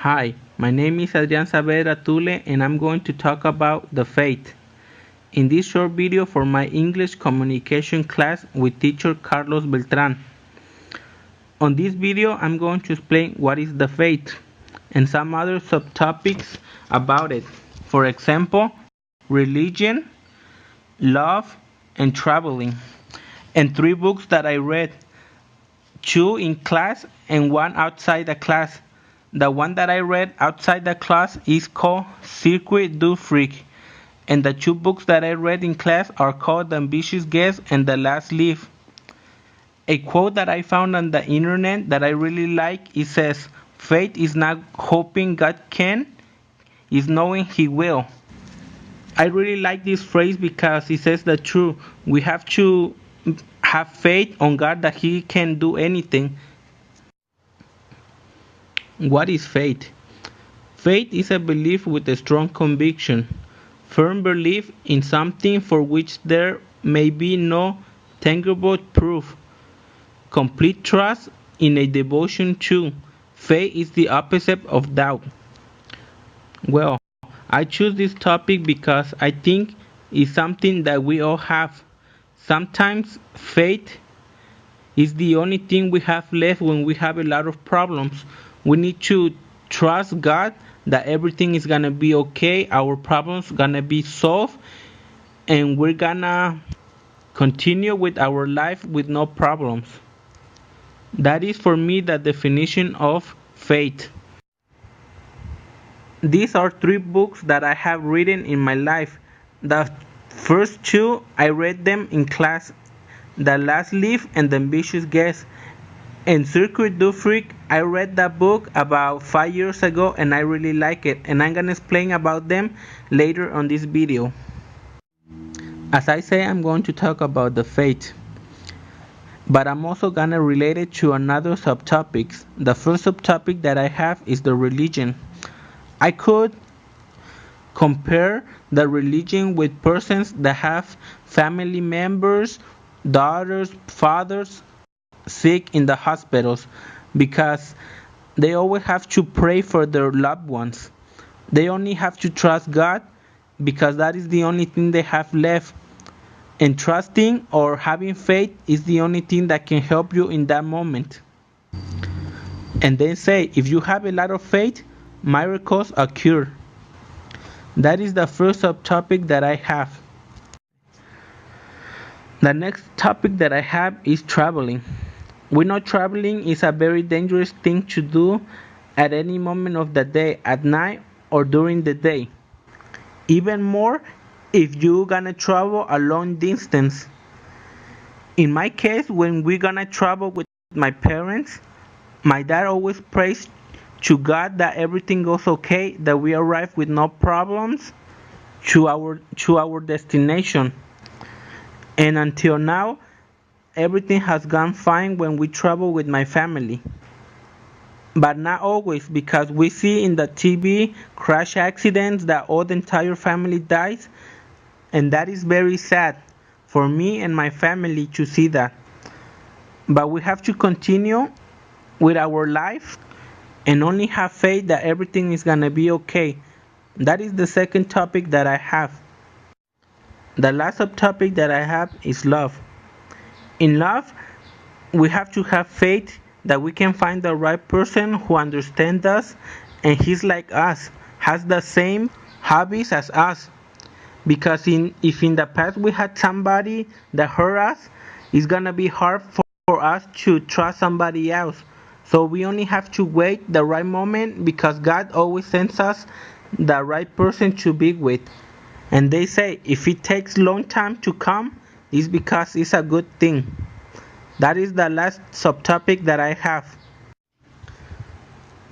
Hi, my name is AdrianSaavedraTule and I'm going to talk about the faith. In this short video for my English communication class with teacher Carlos Beltran. On this video I'm going to explain what is the faith and some other subtopics about it. For example, religion, love, and traveling. And 3 books that I read, 2 in class and 1 outside the class. The one that I read outside the class is called Circuit du Freak, and the 2 books that I read in class are called The Ambitious Guess and The Last Leaf. A quote that I found on the internet that I really like, it says, "Faith is not hoping God can, it's knowing He will." I really like this phrase because it says the truth. We have to have faith on God that He can do anything. What is faith? Faith is a belief with a strong conviction, firm belief in something for which there may be no tangible proof, complete trust in a devotion to. Faith is the opposite of doubt. Well, I choose this topic because I think it's something that we all have. Sometimes faith is the only thing we have left when we have a lot of problems. We need to trust God that everything is gonna be okay, our problems gonna be solved, and we're gonna continue with our life with no problems. That is for me the definition of faith. These are 3 books that I have written in my life. The first 2 I read them in class, The Last Leaf and The Ambitious Guess. And Circuit du Freak, I read that book about 5 years ago and I really like it, and I'm gonna explain about them later on this video. As I say, I'm going to talk about the faith, but I'm also gonna relate it to another subtopics. The first subtopic that I have is the religion. I could compare the religion with persons that have family members, daughters, fathers sick in the hospitals, because they always have to pray for their loved ones. They only have to trust God because that is the only thing they have left, and trusting or having faith is the only thing that can help you in that moment. And they say if you have a lot of faith, miracles occur. That is the first subtopic that I have. The next topic that I have is traveling. We know traveling is a very dangerous thing to do at any moment of the day, at night or during the day. Even more if you're gonna travel a long distance. In my case, when we're gonna travel with my parents, my dad always prays to God that everything goes okay, that we arrive with no problems to our destination. And until now, everything has gone fine when we travel with my family. But not always, because we see in the TV crash accidents that all the entire family dies, and that is very sad for me and my family to see that. But we have to continue with our life and only have faith that everything is gonna be okay. That is the second topic that I have. The last subtopic that I have is love. In love, we have to have faith that we can find the right person who understands us and he's like us, has the same hobbies as us. Because if in the past we had somebody that hurt us, it's gonna be hard for us to trust somebody else. So we only have to wait the right moment, because God always sends us the right person to be with. And they say if it takes long time to come, it's because it's a good thing. That is the last subtopic that I have.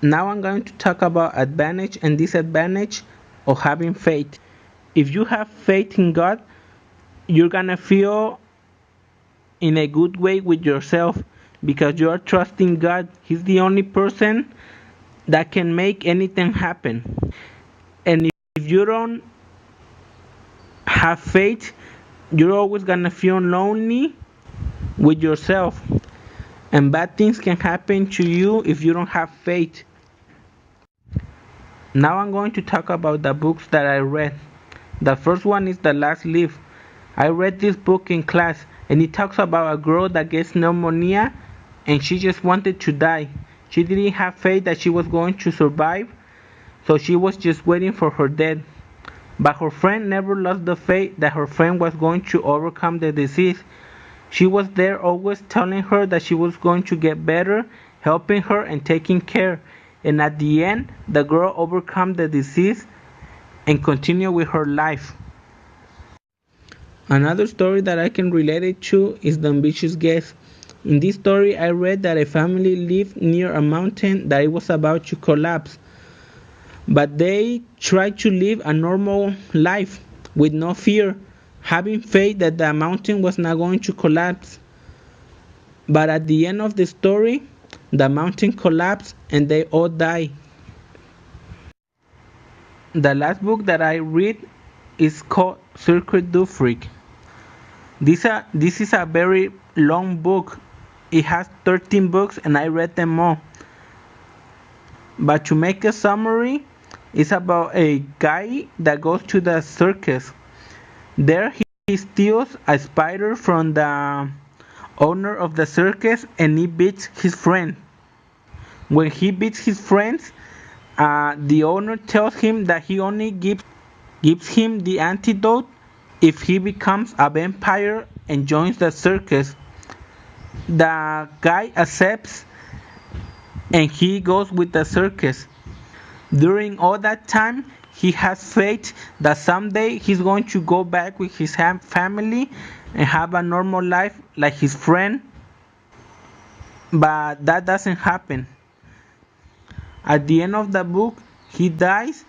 Now I'm going to talk about advantage and disadvantage of having faith. If you have faith in God, you're gonna feel in a good way with yourself, because you are trusting God. He's the only person that can make anything happen. And if you don't have faith, you're always gonna feel lonely with yourself, and bad things can happen to you if you don't have faith. Now I'm going to talk about the books that I read. The first one is The Last Leaf. I read this book in class, and it talks about a girl that gets pneumonia and she just wanted to die. She didn't have faith that she was going to survive, so she was just waiting for her death. But her friend never lost the faith that her friend was going to overcome the disease. She was there always telling her that she was going to get better, helping her and taking care. And at the end, the girl overcome the disease and continue with her life. Another story that I can relate it to is The Ambitious Guest. In this story, I read that a family lived near a mountain that it was about to collapse, but they tried to live a normal life with no fear, having faith that the mountain was not going to collapse. But at the end of the story, the mountain collapsed and they all died. The last book that I read is called Circuit du Freak. This is a very long book. It has 13 books and I read them all. But to make a summary, it's about a guy that goes to the circus. There he steals a spider from the owner of the circus and he beats his friend. When he beats his friends, the owner tells him that he only gives him the antidote if he becomes a vampire and joins the circus. The guy accepts and he goes with the circus. During all that time, he has faith that someday he's going to go back with his family and have a normal life like his friend, but that doesn't happen. At the end of the book, he dies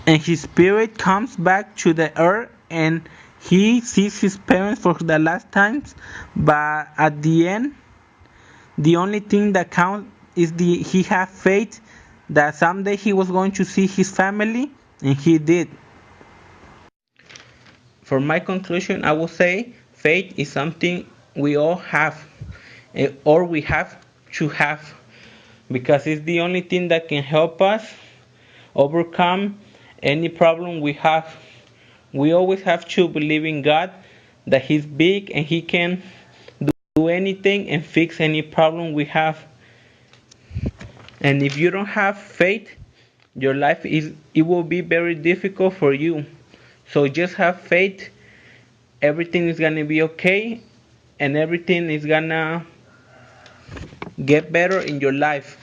and his spirit comes back to the earth and he sees his parents for the last times, but at the end, the only thing that counts is he had faith that someday he was going to see his family, and he did. For my conclusion, I will say faith is something we all have, or we have to have, because it's the only thing that can help us overcome any problem we have. We always have to believe in God, that He's big and He can do anything and fix any problem we have. And if you don't have faith, your life it will be very difficult for you. So just have faith. Everything is gonna be okay, and everything is gonna get better in your life.